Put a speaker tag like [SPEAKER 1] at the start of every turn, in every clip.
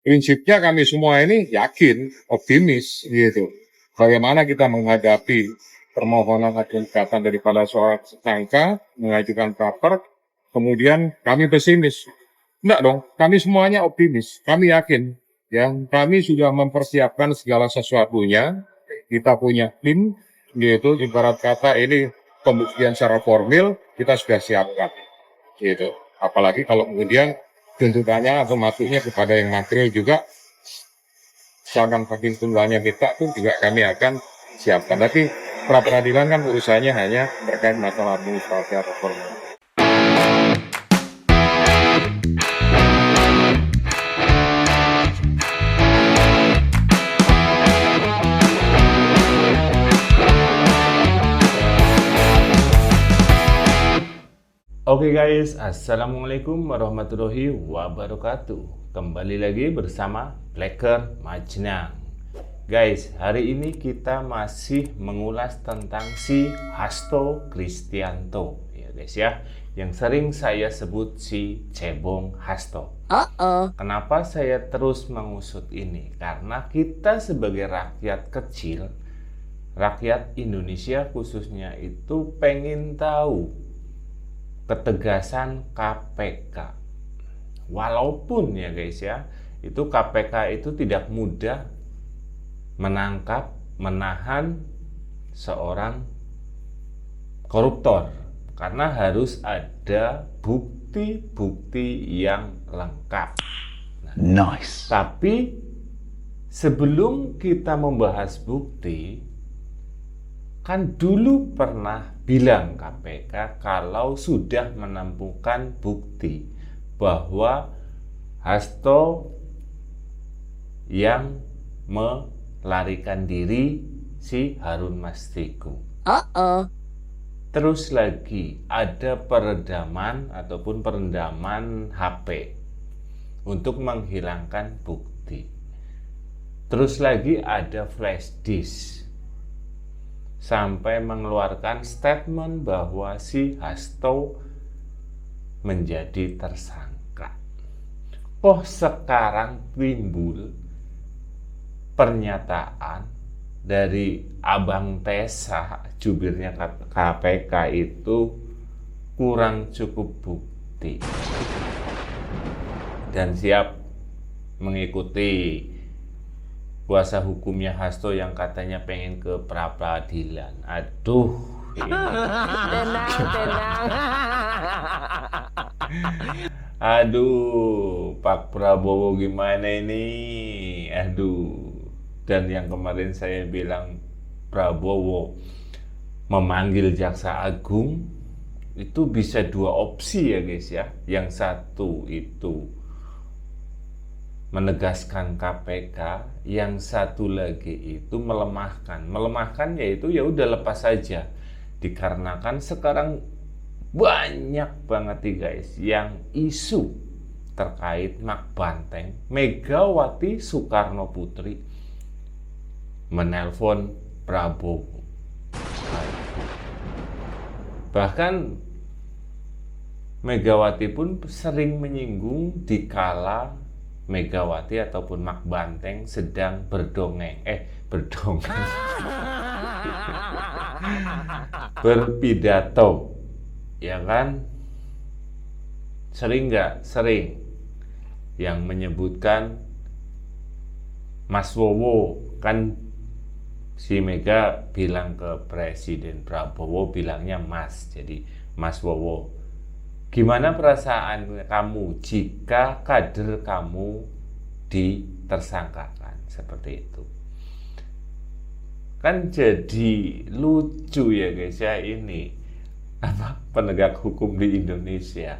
[SPEAKER 1] prinsipnya kami semua ini yakin, optimis gitu. Bagaimana kita menghadapi permohonan ajudan gugatan daripada seorang tersangka mengajukan praper, kemudian kami pesimis. Enggak dong, kami semuanya optimis. Kami yakin, ya, kami sudah mempersiapkan segala sesuatunya. Kita punya tim, gitu. Ibarat kata ini pembuktian secara formil kita sudah siapkan, gitu. Apalagi kalau kemudian tuntutannya atau masuknya kepada yang material juga, misalkan hakim tunggalnya kita pun juga kami akan siapkan. Tapi pra peradilan kan urusannya hanya terkait masalah administrasi atau formal.
[SPEAKER 2] Oke guys, assalamualaikum warahmatullahi wabarakatuh. Kembali lagi bersama Blacker Majnang. Guys, hari ini kita masih mengulas tentang si Hasto Kristianto, ya guys ya, yang sering saya sebut si Cebong Hasto. Kenapa saya terus mengusut ini? Karena kita sebagai rakyat kecil, rakyat Indonesia khususnya itu pengen tahu ketegasan KPK. Walaupun ya guys ya, itu KPK itu tidak mudah menangkap, menahan seorang koruptor karena harus ada bukti-bukti yang lengkap. Nice. Tapi sebelum kita membahas bukti, kan dulu pernah bilang KPK kalau sudah menemukan bukti bahwa Hasto yang melarikan diri si Harun Masiku. Terus lagi ada peredaman ataupun perendaman HP untuk menghilangkan bukti. Terus lagi ada flash disk sampai mengeluarkan statement bahwa si Hasto menjadi tersangka. Oh, sekarang timbul pernyataan dari Abang Tesa, jubirnya KPK itu kurang cukup bukti dan siap mengikuti kuasa hukumnya Hasto yang katanya pengen ke pra-peradilan. Aduh, tenang. Aduh, Pak Prabowo gimana ini? Aduh. Dan yang kemarin saya bilang Prabowo memanggil Jaksa Agung itu bisa dua opsi ya guys ya. Yang satu itu menegaskan KPK, yang satu lagi itu melemahkan. Melemahkan yaitu ya udah lepas saja. Dikarenakan sekarang banyak banget nih guys yang isu terkait Mak Banteng, Megawati Soekarno Putri menelpon Prabowo. Bahkan Megawati pun sering menyinggung dikala Megawati ataupun Mak Banteng sedang berdongeng, berpidato, ya kan? Sering nggak? Sering. Yang menyebutkan Mas Wowo, kan si Mega bilang ke Presiden Prabowo bilangnya Mas, jadi Mas Wowo. Gimana perasaan kamu jika kader kamu ditersangkakan seperti itu? Kan jadi lucu ya guys ya ini penegak hukum di Indonesia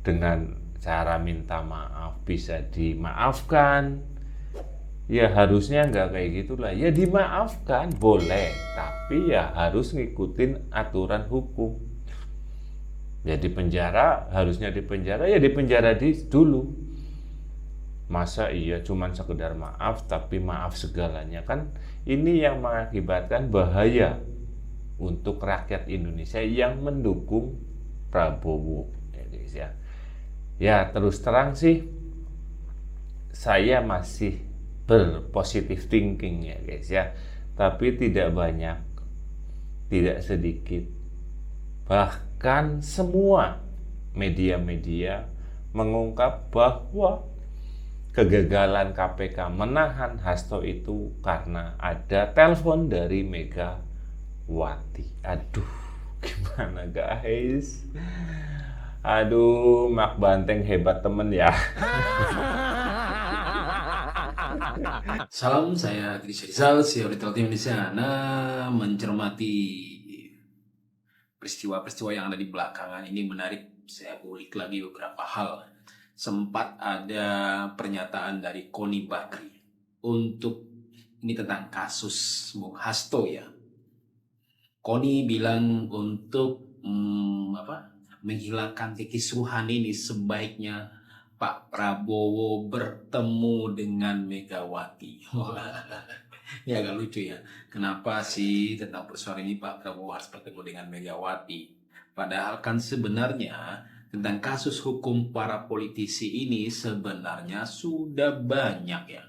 [SPEAKER 2] dengan cara minta maaf bisa dimaafkan. Ya harusnya nggak kayak gitulah. Ya dimaafkan boleh, tapi ya harus ngikutin aturan hukum. Ya di penjara, harusnya di penjara, ya di penjara dulu. Masa iya cuman sekedar maaf, tapi maaf segalanya, kan ini yang mengakibatkan bahaya untuk rakyat Indonesia yang mendukung Prabowo. Ya guys ya. Ya terus terang sih, saya masih berpositif thinking ya guys ya, tapi tidak banyak, tidak sedikit, bahkan semua media-media mengungkap bahwa kegagalan KPK menahan Hasto itu karena ada telepon dari Megawati. Aduh, gimana guys? Aduh, Mak Banteng hebat temen ya.
[SPEAKER 3] Salam, saya Grisha Rizal, CEO Retail Team Indonesia. Nah, mencermati peristiwa-peristiwa yang ada di belakangan ini menarik. Saya ulik lagi beberapa hal. Sempat ada pernyataan dari Koni Bakri untuk ini tentang kasus Bung Hasto ya. Koni bilang untuk menghilangkan kekisruhan ini sebaiknya Pak Prabowo bertemu dengan Megawati. Ini agak lucu ya. Kenapa sih tentang persoalan ini Pak Prabowo harus bertemu dengan Megawati? Padahal kan sebenarnya tentang kasus hukum para politisi ini sebenarnya sudah banyak ya.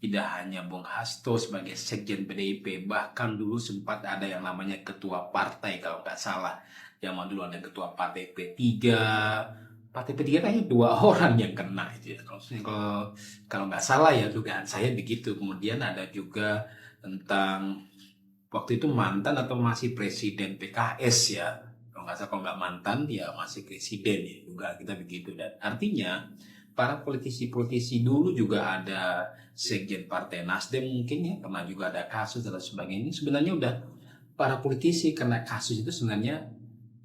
[SPEAKER 3] Tidak hanya Bung Hasto sebagai sekjen PDIP, bahkan dulu sempat ada yang namanya ketua partai kalau nggak salah. Zaman dulu ada ketua partai P3. Partai P3 kayaknya 2 orang yang kena itu ya. Kalau nggak salah ya dugaan saya begitu. Kemudian ada juga tentang waktu itu mantan atau masih presiden PKS ya. Kalau nggak salah, kalau nggak mantan ya masih presiden ya. Juga kita begitu. Dan artinya para politisi-politisi dulu juga ada sekjen partai Nasdem mungkin ya. Karena juga ada kasus dan sebagainya. Sebenarnya udah para politisi kena kasus itu sebenarnya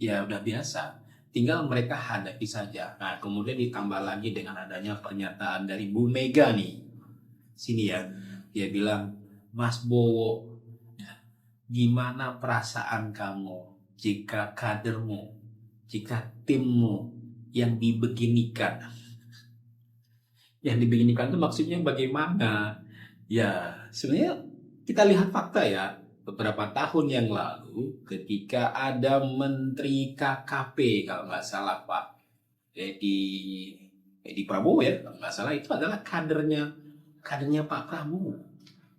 [SPEAKER 3] ya udah biasa. Tinggal mereka hadapi saja. Nah, kemudian ditambah lagi dengan adanya pernyataan dari Bu Mega nih. Sini ya, dia bilang, Mas Bowo, gimana perasaan kamu jika kadermu, jika timmu yang dibeginikan? Yang dibeginikan itu maksudnya bagaimana? Ya, sebenarnya kita lihat fakta ya. Beberapa tahun yang lalu ketika ada Menteri KKP kalau nggak salah Pak Edi Prabowo ya kalau nggak salah itu adalah kadernya Pak Prabowo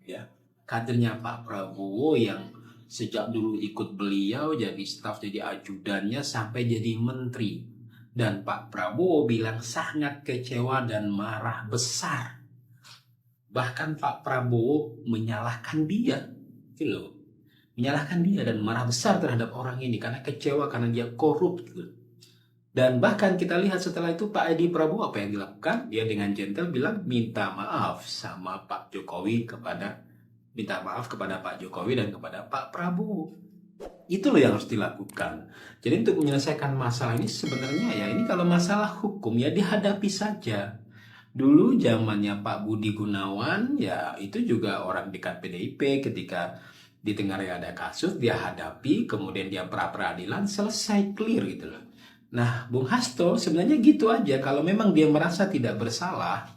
[SPEAKER 3] ya, kadernya Pak Prabowo yang sejak dulu ikut beliau jadi staf, jadi ajudannya sampai jadi menteri, dan Pak Prabowo bilang sangat kecewa dan marah besar, bahkan Pak Prabowo menyalahkan dia gitu loh, menyalahkan dia dan marah besar terhadap orang ini karena kecewa karena dia korup gitu. Dan bahkan kita lihat setelah itu Pak Edi Prabowo apa yang dilakukan? Dia dengan gentle bilang minta maaf sama Pak Jokowi minta maaf kepada Pak Jokowi dan kepada Pak Prabowo. Itu loh yang harus dilakukan. Jadi untuk menyelesaikan masalah ini sebenarnya ya ini kalau masalah hukum ya dihadapi saja. Dulu zamannya Pak Budi Gunawan ya itu juga orang dekat PDIP, ketika di Tenggaraya ada kasus, dia hadapi, kemudian dia pra-peradilan, selesai, clear gitu loh. Nah, Bung Hasto sebenarnya gitu aja. Kalau memang dia merasa tidak bersalah,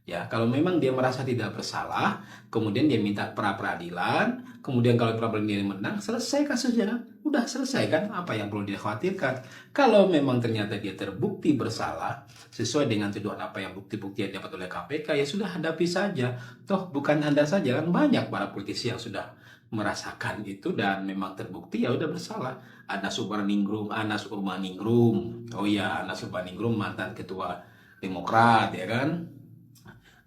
[SPEAKER 3] ya kalau memang dia merasa tidak bersalah, kemudian dia minta pra-peradilan, kemudian kalau pra-peradilan dia menang, selesai kasusnya. Udah selesai kan, apa yang perlu dikhawatirkan. Kalau memang ternyata dia terbukti bersalah, sesuai dengan tuduhan apa yang bukti-bukti yang dapat oleh KPK, ya sudah hadapi saja. Toh bukan Anda saja, kan banyak para politisi yang sudah merasakan itu dan memang terbukti ya udah bersalah. Anas Urbaningrum, oh ya Anas Urbaningrum mantan ketua Demokrat ya kan,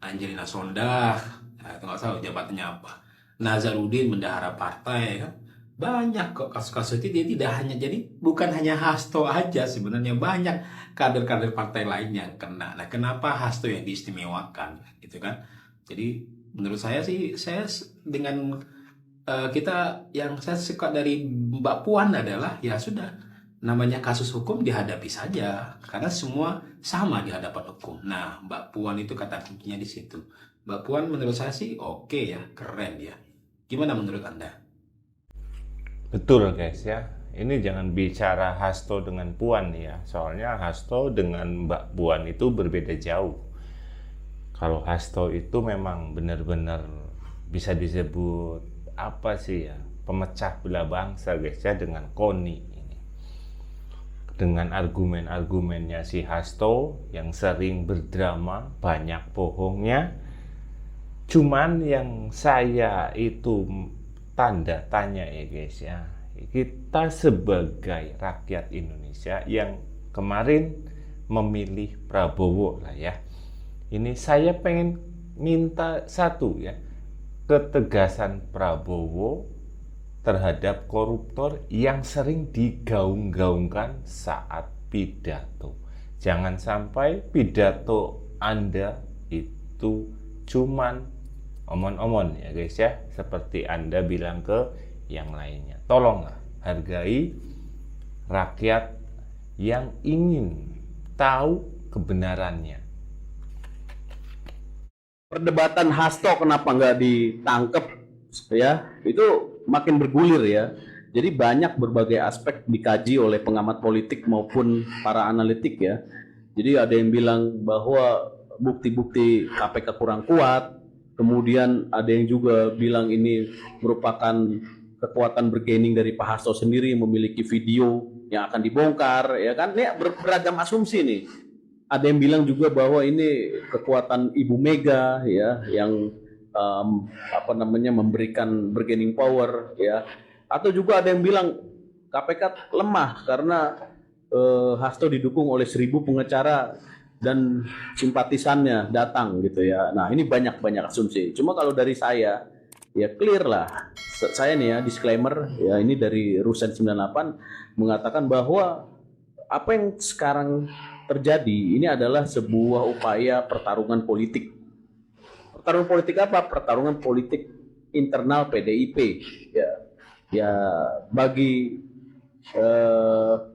[SPEAKER 3] Angelina Sondah, itu nggak tahu jabatannya apa, Nazarudin bendahara partai ya kan, banyak kok kasus-kasus itu. Dia tidak hanya, jadi bukan hanya Hasto aja sebenarnya, banyak kader-kader partai lain yang kena. Nah kenapa Hasto yang diistimewakan gitu kan? Jadi menurut saya sih, saya dengan kita yang saya suka dari Mbak Puan adalah ya sudah, namanya kasus hukum dihadapi saja karena semua sama di hadapan hukum. Nah Mbak Puan itu kata kuncinya di situ. Mbak Puan menurut saya sih oke ya, keren ya. Gimana menurut Anda?
[SPEAKER 2] Betul guys ya. Ini jangan bicara Hasto dengan Puan ya. Soalnya Hasto dengan Mbak Puan itu berbeda jauh. Kalau Hasto itu memang benar-benar bisa disebut apa sih ya, pemecah belah bangsa guys ya dengan Koni ini. dengan argumen-argumennya si Hasto yang sering berdrama, banyak bohongnya. Cuman yang saya itu tanda tanya ya guys ya, kita sebagai rakyat Indonesia yang kemarin memilih Prabowo lah ya, ini saya pengen minta satu ya, ketegasan Prabowo terhadap koruptor yang sering digaung-gaungkan saat pidato. Jangan sampai pidato Anda itu cuman omon-omon ya guys ya, seperti Anda bilang ke yang lainnya. Tolonglah hargai rakyat yang ingin tahu kebenarannya.
[SPEAKER 4] Perdebatan Hasto kenapa nggak ditangkep ya, itu makin bergulir ya. Jadi banyak berbagai aspek dikaji oleh pengamat politik maupun para analitik ya. Jadi ada yang bilang bahwa bukti-bukti KPK kurang kuat, kemudian ada yang juga bilang ini merupakan kekuatan bargaining dari Pak Hasto sendiri, memiliki video yang akan dibongkar ya kan. Ini beragam asumsi nih. Ada yang bilang juga bahwa ini kekuatan Ibu Mega ya, yang memberikan bargaining power ya. Atau juga ada yang bilang KPK lemah karena Hasto didukung oleh 1.000 pengacara dan simpatisannya datang gitu ya. Nah ini banyak asumsi. Cuma kalau dari saya ya clear lah. Saya nih ya disclaimer ya, ini dari Rusen 98 mengatakan bahwa apa yang sekarang terjadi ini adalah sebuah upaya pertarungan politik. Pertarungan politik apa? Pertarungan politik internal PDIP. Ya bagi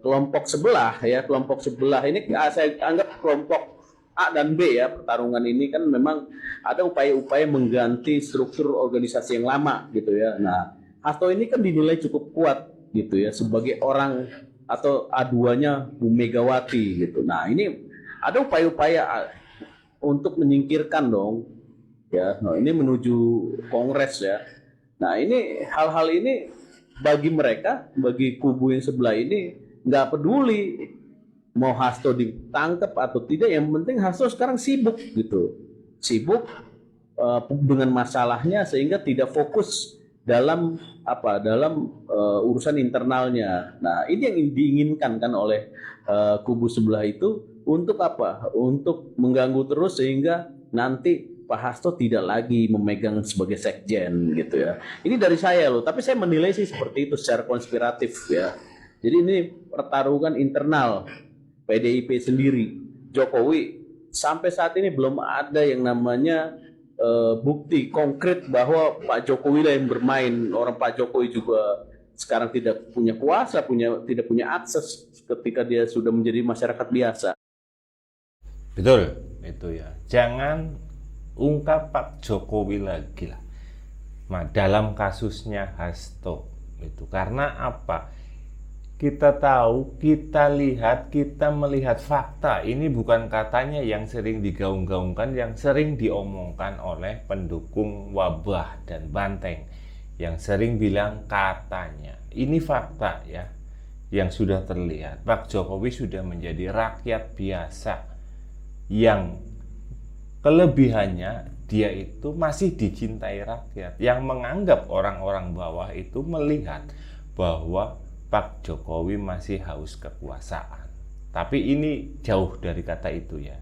[SPEAKER 4] kelompok sebelah ya, kelompok sebelah ini saya anggap kelompok A dan B ya. Pertarungan ini kan memang ada upaya-upaya mengganti struktur organisasi yang lama gitu ya. Nah, Hasto ini kan dinilai cukup kuat gitu ya sebagai orang atau aduannya Bu Megawati gitu. Nah, ini ada upaya-upaya untuk menyingkirkan dong ya. Nah, ini menuju Kongres ya. Nah, ini hal-hal ini bagi mereka, bagi kubu yang sebelah ini nggak peduli mau Hasto ditangkap atau tidak, yang penting Hasto sekarang sibuk gitu, sibuk dengan masalahnya sehingga tidak fokus dalam urusan internalnya. Nah ini yang diinginkan kan oleh kubu sebelah itu, untuk apa? Untuk mengganggu terus sehingga nanti Pak Hasto tidak lagi memegang sebagai sekjen gitu ya. Ini dari saya loh, tapi saya menilai sih seperti itu secara konspiratif ya. Jadi ini pertarungan internal PDIP sendiri. Jokowi sampai saat ini belum ada yang namanya bukti konkret bahwa Pak Jokowi lah yang bermain. Orang Pak Jokowi juga sekarang tidak punya kuasa, tidak punya akses ketika dia sudah menjadi masyarakat biasa.
[SPEAKER 2] Betul, itu ya. Jangan ungkap Pak Jokowi lagi lah. Nah, dalam kasusnya Hasto itu karena apa? Kita tahu, kita lihat, kita melihat fakta. Ini bukan katanya yang sering digaung-gaungkan, yang sering diomongkan oleh pendukung Wabah dan Banteng, yang sering bilang katanya. Ini fakta ya, yang sudah terlihat. Pak Jokowi sudah menjadi rakyat biasa yang kelebihannya dia itu masih dicintai rakyat, yang menganggap orang-orang bawah itu melihat bahwa Pak Jokowi masih haus kekuasaan. Tapi ini jauh dari kata itu ya.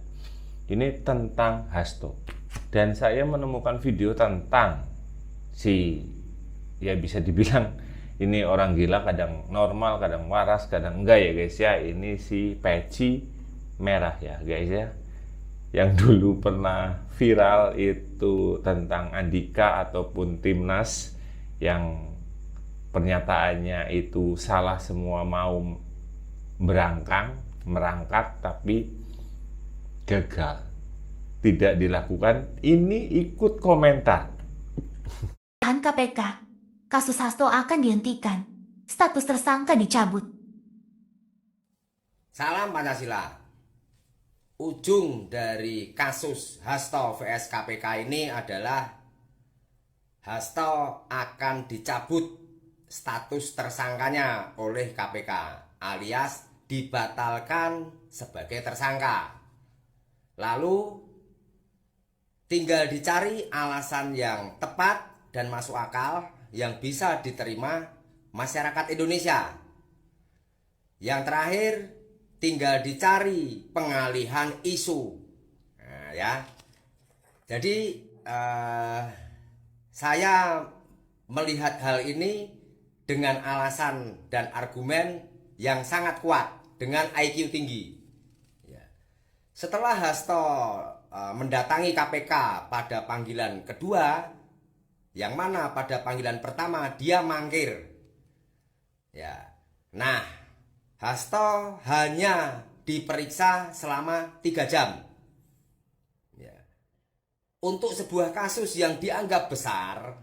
[SPEAKER 2] Ini tentang Hasto. Dan saya menemukan video tentang ya bisa dibilang ini orang gila, kadang normal, kadang waras, kadang enggak ya guys ya. Ini si peci merah ya guys ya, yang dulu pernah viral itu tentang Andika ataupun Timnas yang pernyataannya itu salah semua, mau merangkak tapi gagal, tidak dilakukan. Ini ikut komentar.
[SPEAKER 5] Tahan KPK, kasus Hasto akan dihentikan, status tersangka dicabut.
[SPEAKER 6] Salam Pancasila. Ujung dari kasus Hasto vs KPK ini adalah Hasto akan dicabut status tersangkanya oleh KPK, alias dibatalkan sebagai tersangka. Lalu tinggal dicari alasan yang tepat dan masuk akal yang bisa diterima masyarakat Indonesia. Yang terakhir, tinggal dicari pengalihan isu. Nah, ya. Jadi saya melihat hal ini dengan alasan dan argumen yang sangat kuat dengan IQ tinggi. Ya. Setelah Hasto mendatangi KPK pada panggilan kedua, yang mana pada panggilan pertama dia mangkir. Ya. Nah, Hasto hanya diperiksa selama 3 jam. Ya. Untuk sebuah kasus yang dianggap besar,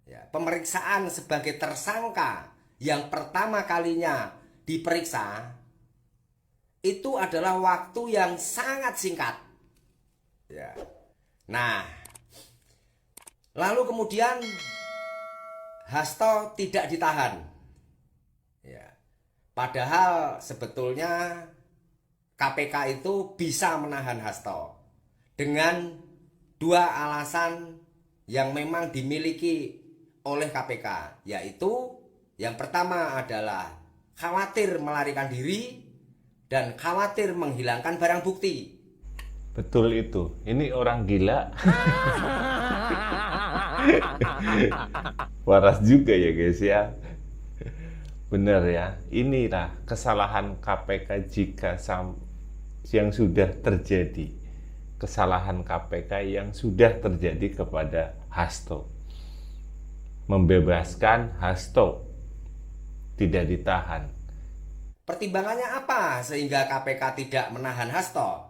[SPEAKER 6] ya, pemeriksaan sebagai tersangka yang pertama kalinya diperiksa itu adalah waktu yang sangat singkat. Ya. Nah, lalu kemudian Hasto tidak ditahan. Ya. Padahal sebetulnya KPK itu bisa menahan Hasto dengan 2 alasan yang memang dimiliki oleh KPK, yaitu yang pertama adalah khawatir melarikan diri dan khawatir menghilangkan barang bukti.
[SPEAKER 2] Betul itu. Ini orang gila. Waras juga ya guys ya. Benar ya. Inilah kesalahan KPK yang sudah terjadi. Kesalahan KPK yang sudah terjadi kepada Hasto. Membebaskan Hasto. Tidak ditahan.
[SPEAKER 6] Pertimbangannya apa sehingga KPK tidak menahan Hasto?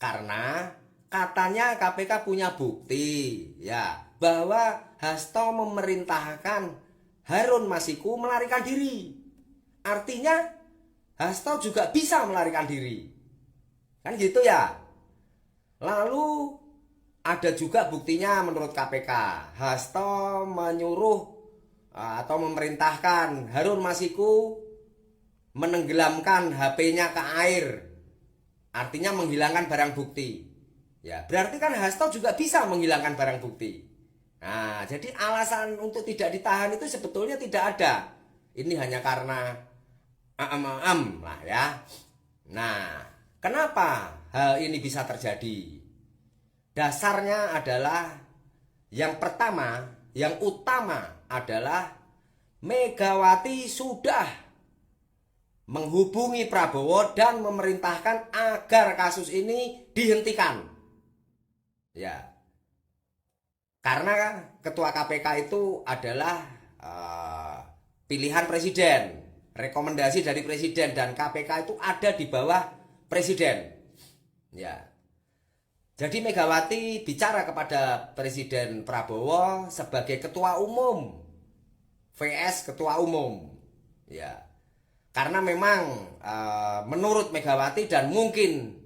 [SPEAKER 6] Karena katanya KPK punya bukti ya bahwa Hasto memerintahkan Harun Masiku melarikan diri. Artinya Hasto juga bisa melarikan diri. Kan gitu ya. Lalu ada juga buktinya menurut KPK. Hasto menyuruh atau memerintahkan Harun Masiku menenggelamkan HP-nya ke air. Artinya menghilangkan barang bukti. Ya, berarti kan Hasto juga bisa menghilangkan barang bukti. Nah, jadi alasan untuk tidak ditahan itu sebetulnya tidak ada. Ini hanya karena lah ya. Nah, kenapa hal ini bisa terjadi? Dasarnya adalah yang pertama, yang utama adalah Megawati sudah menghubungi Prabowo dan memerintahkan agar kasus ini dihentikan. Ya. Karena ketua KPK itu adalah pilihan presiden, rekomendasi dari presiden, dan KPK itu ada di bawah presiden. Ya. Jadi Megawati bicara kepada Presiden Prabowo sebagai ketua umum vs ketua umum. Ya. Karena memang menurut Megawati dan mungkin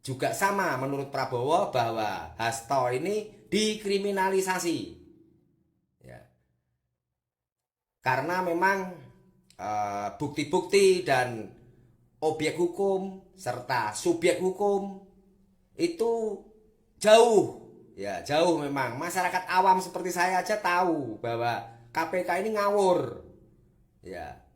[SPEAKER 6] juga sama menurut Prabowo bahwa Hasto ini dikriminalisasi. Ya. Karena memang bukti-bukti dan objek hukum serta subjek hukum itu jauh. Ya, jauh memang. Masyarakat awam seperti saya aja tahu bahwa KPK ini ngawur. Ya.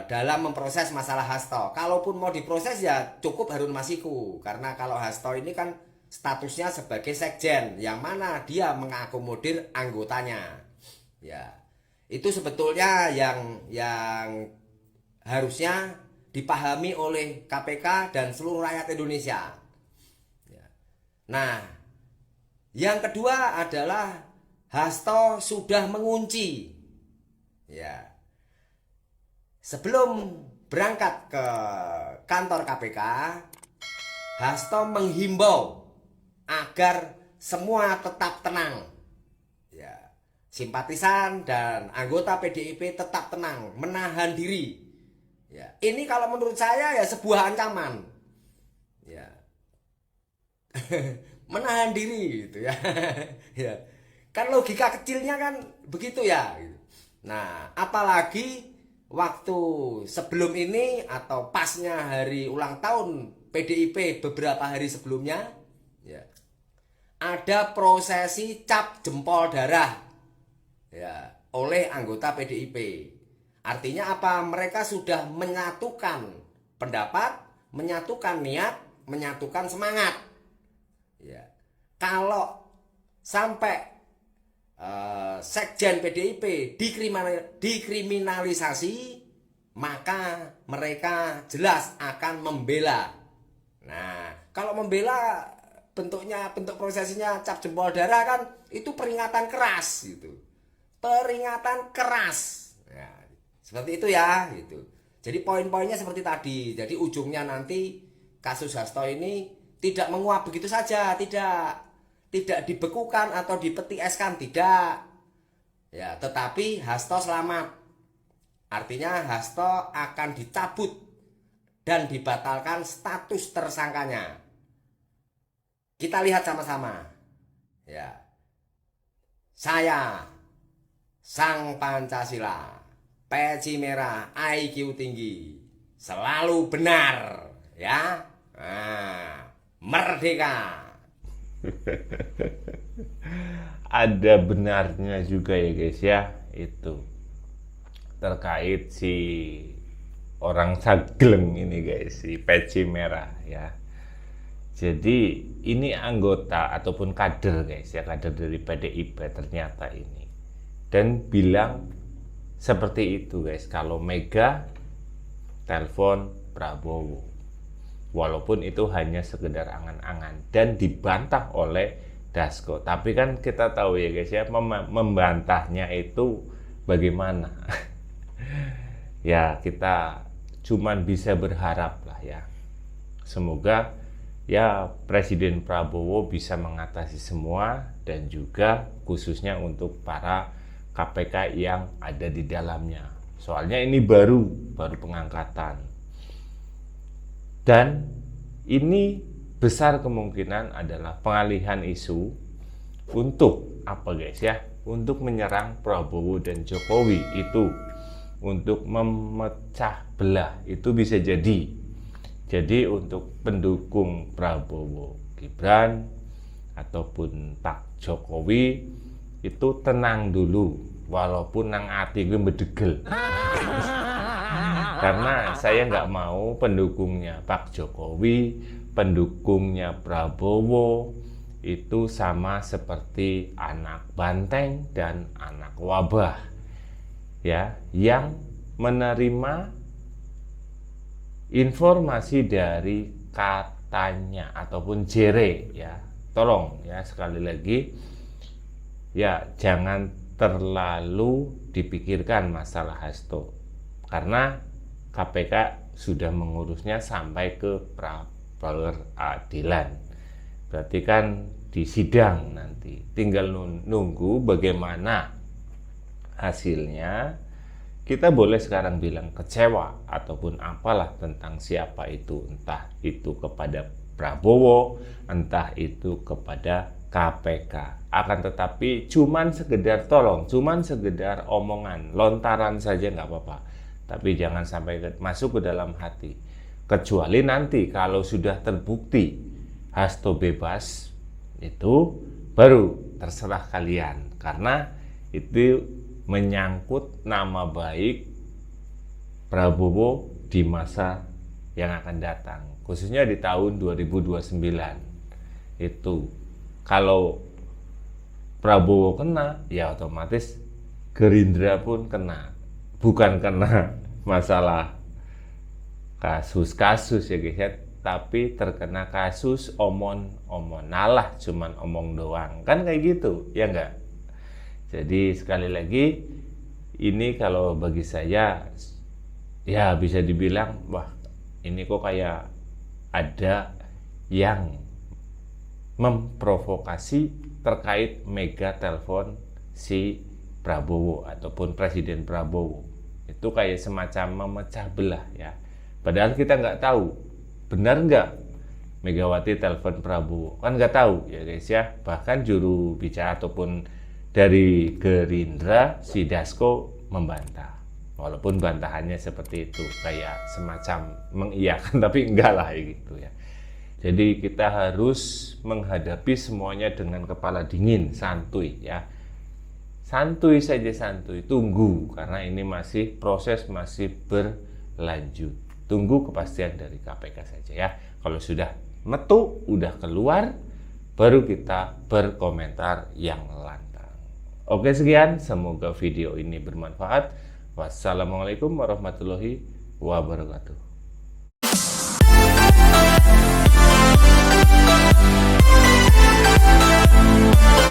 [SPEAKER 6] Dalam memproses masalah Hasto. Kalaupun mau diproses ya cukup Harun Masiku. Karena kalau Hasto ini kan statusnya sebagai sekjen, yang mana dia mengakomodir anggotanya. Ya, itu sebetulnya yang harusnya dipahami oleh KPK dan seluruh rakyat Indonesia. Ya. Nah, yang kedua adalah Hasto sudah mengunci. Ya. Sebelum berangkat ke kantor KPK, Hasto menghimbau agar semua tetap tenang. Ya, simpatisan dan anggota PDIP tetap tenang, menahan diri. Ya, ini kalau menurut saya ya sebuah ancaman. Ya. Menahan diri gitu ya. Ya. Kan logika kecilnya kan begitu ya. Nah, apalagi waktu sebelum ini atau pasnya hari ulang tahun PDIP beberapa hari sebelumnya, ya, ada prosesi cap jempol darah, ya, oleh anggota PDIP. Artinya apa? Mereka sudah menyatukan pendapat, menyatukan niat, menyatukan semangat. Ya. Kalau sampai sekjen PDIP dikriminalisasi, maka mereka jelas akan membela. Nah, kalau membela bentuk prosesinya cap jempol darah kan itu peringatan keras gitu. Peringatan keras. Ya, seperti itu ya gitu. Jadi poin-poinnya seperti tadi. Jadi ujungnya nanti kasus Hasto ini tidak menguap begitu saja, tidak dibekukan atau dipeti eskan, tidak. Ya, tetapi Hasto selamat. Artinya Hasto akan dicabut dan dibatalkan status tersangkanya. Kita lihat sama-sama. Ya. Saya Sang Pancasila, peci merah, IQ tinggi, selalu benar, ya. Nah, merdeka.
[SPEAKER 2] Ada benarnya juga ya guys ya, itu terkait si orang Sagleng ini guys, si peci merah ya. Jadi ini anggota ataupun kader guys ya, kader dari PDIP ternyata ini, dan bilang seperti itu guys, kalau Mega telepon Prabowo. Walaupun itu hanya sekedar angan-angan dan dibantah oleh Dasko. Tapi kan kita tahu ya guys ya, membantahnya itu bagaimana. Ya kita cuman bisa berharap lah ya. Semoga ya Presiden Prabowo bisa mengatasi semua, dan juga khususnya untuk para KPK yang ada di dalamnya. Soalnya ini baru pengangkatan. Dan ini besar kemungkinan adalah pengalihan isu untuk apa guys ya? Untuk menyerang Prabowo dan Jokowi, itu untuk memecah belah, itu bisa jadi. Jadi untuk pendukung Prabowo Gibran ataupun Pak Jokowi itu tenang dulu, walaupun nang ati gue bedegel. Karena saya nggak mau pendukungnya Pak Jokowi, pendukungnya Prabowo itu sama seperti anak banteng dan anak wabah, ya, yang menerima informasi dari katanya ataupun jere, ya. Tolong ya, sekali lagi ya, jangan terlalu dipikirkan masalah Hasto, karena KPK sudah mengurusnya sampai ke peradilan. Berarti kan di sidang nanti. Tinggal nunggu bagaimana hasilnya. Kita boleh sekarang bilang kecewa ataupun apalah tentang siapa itu. Entah itu kepada Prabowo, entah itu kepada KPK. Akan tetapi cuman sekedar omongan, lontaran saja nggak apa-apa. Tapi jangan sampai masuk ke dalam hati. Kecuali nanti kalau sudah terbukti Hasto bebas, itu baru terserah kalian. Karena itu menyangkut nama baik Prabowo di masa yang akan datang. Khususnya di tahun 2029. Itu kalau Prabowo kena, ya otomatis Gerindra pun kena. Bukan karena masalah kasus-kasus ya guys ya, tapi terkena kasus omon-omon. Nalah cuman omong doang. Kan kayak gitu, ya enggak? Jadi sekali lagi, ini kalau bagi saya, ya bisa dibilang, wah ini kok kayak ada yang memprovokasi terkait Mega telepon si Prabowo ataupun Presiden Prabowo. Itu kayak semacam memecah belah ya. Padahal kita nggak tahu benar nggak Megawati telepon Prabowo, kan nggak tahu ya guys ya. Bahkan juru bicara ataupun dari Gerindra si Dasko membantah. Walaupun bantahannya seperti itu, kayak semacam mengiyakan, tapi enggak lah gitu ya. Jadi kita harus menghadapi semuanya dengan kepala dingin, santuy ya. Santuy saja, santuy, tunggu, karena ini masih proses, masih berlanjut. Tunggu kepastian dari KPK saja ya. Kalau sudah metu, udah keluar, baru kita berkomentar yang lantang. Oke, sekian, semoga video ini bermanfaat. Wassalamualaikum warahmatullahi wabarakatuh.